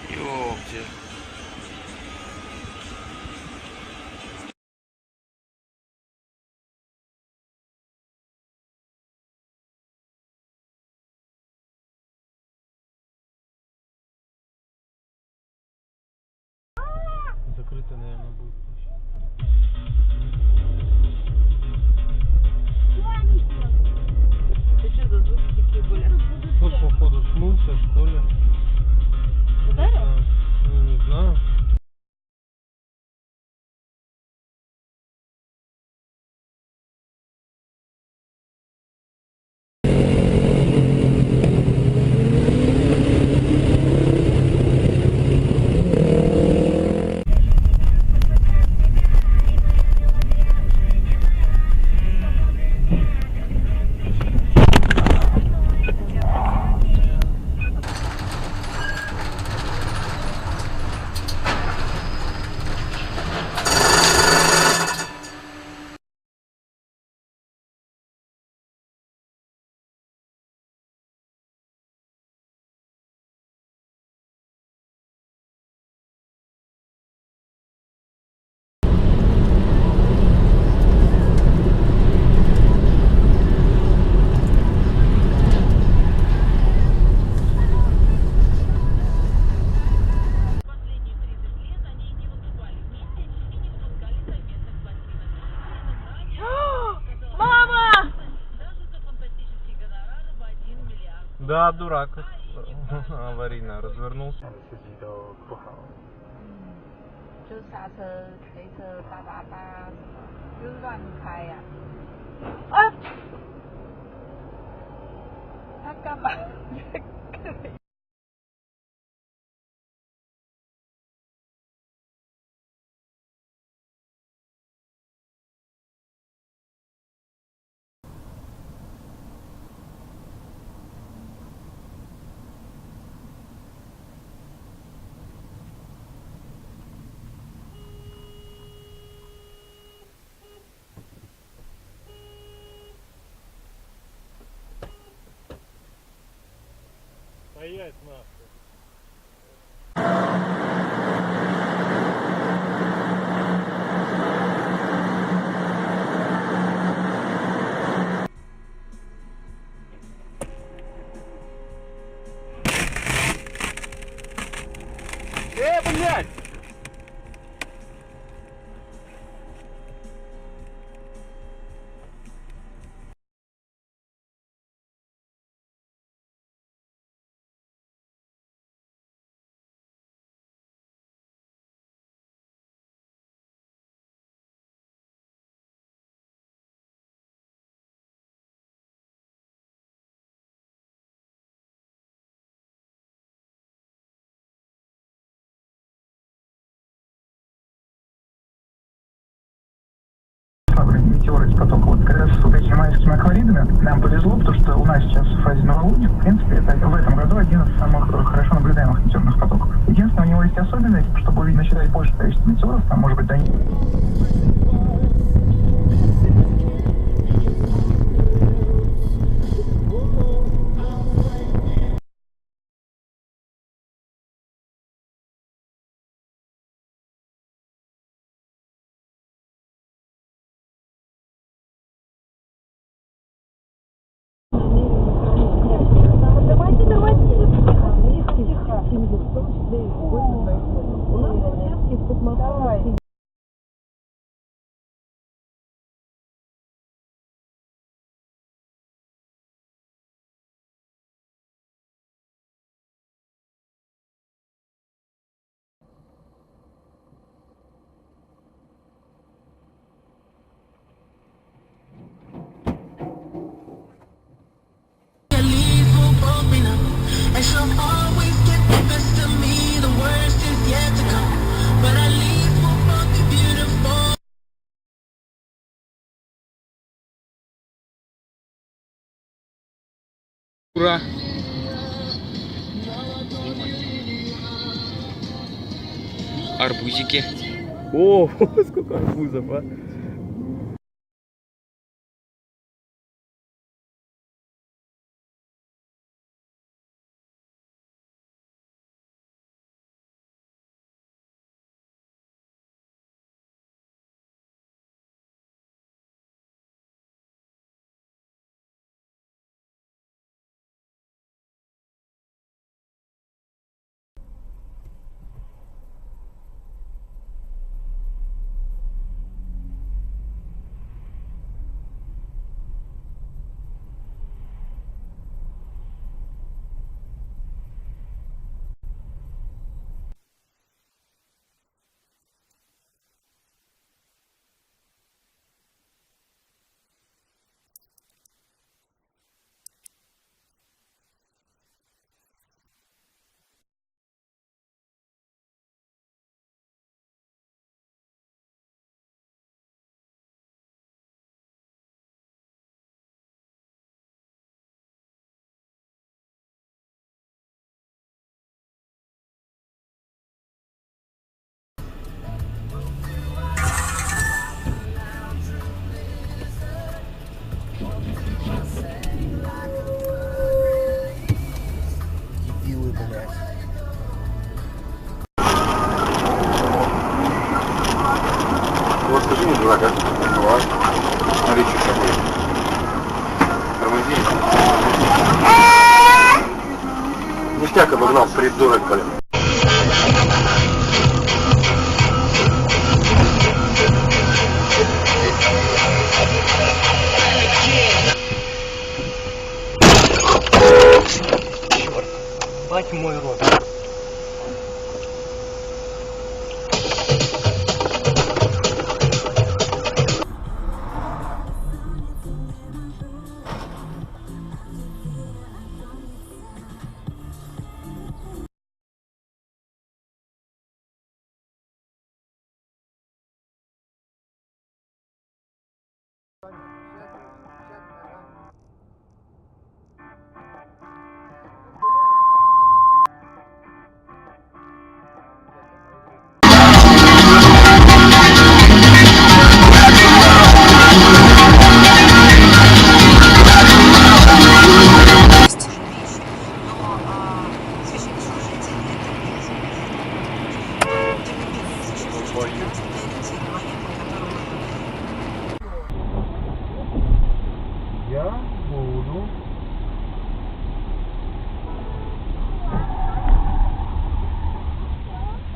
Ёпте. Закрыто, наверное, будет. Это что за звуки такие были? Тут, походу, смылся, что ли? Ударил? Ну, не знаю. Да, дурак. Аварийно развернулся. 司机都不好。就刹车、黑车、888，就是乱开呀、啊！他干嘛？Стоять нахуй. Блядь! Метеоры потока. Вот как раз с вот этими майскими акваридами нам повезло, потому что у нас сейчас в фазе новолуния, в принципе, это в этом году один из самых хорошо наблюдаемых метеорных потоков. Единственное, у него есть особенность, чтобы увидеть, насчитать большее количество метеоров, там может быть до... And she'll always get the best of me. The worst is yet to come, but at least we'll both be beautiful. Ура! Арбузики. О, сколько арбузов, а! Вот скажи мне, дурак, а? Давай. Смотри, что с тобой. Тормози. Ништяк обогнал, придурок, блин. Бать мой рот. Я буду.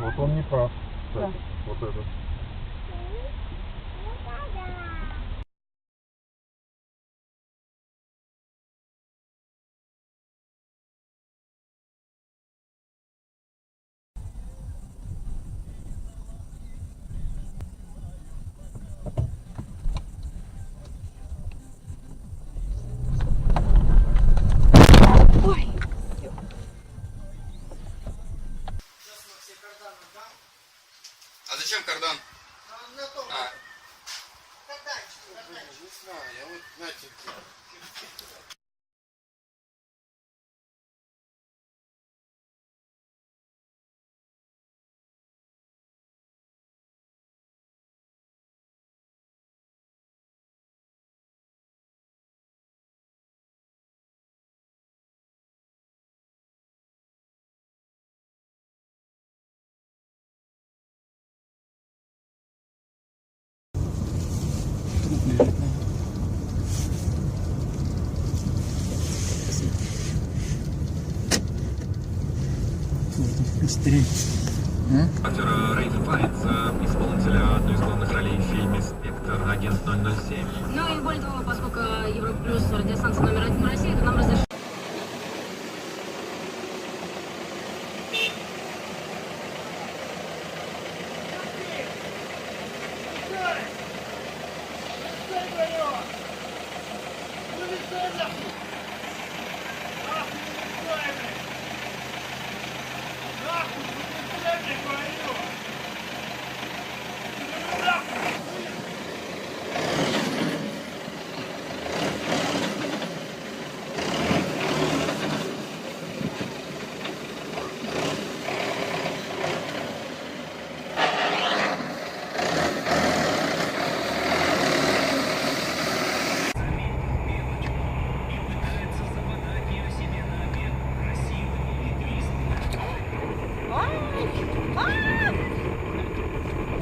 Вот он не прав, кстати. Вот этот. А зачем кардан? А. Не знаю, я вот, знаете, Рейза Файнс, исполнителя одной из главных ролей в фильме «Спектр. Агент 007». Ну и более того, поскольку Европа Плюс радиостанция номер 1 в России, то нам разрешили.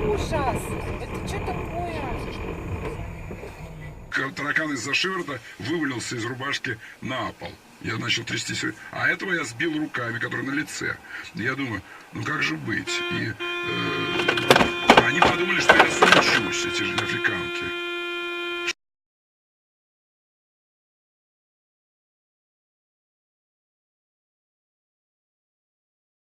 Ужас! Это что такое? Таракан из-за шиворота вывалился из рубашки на пол. Я начал трястись. А этого я сбил руками, которые на лице. Я думаю, ну как же быть? И они подумали, что я сумчусь, эти же африканцы.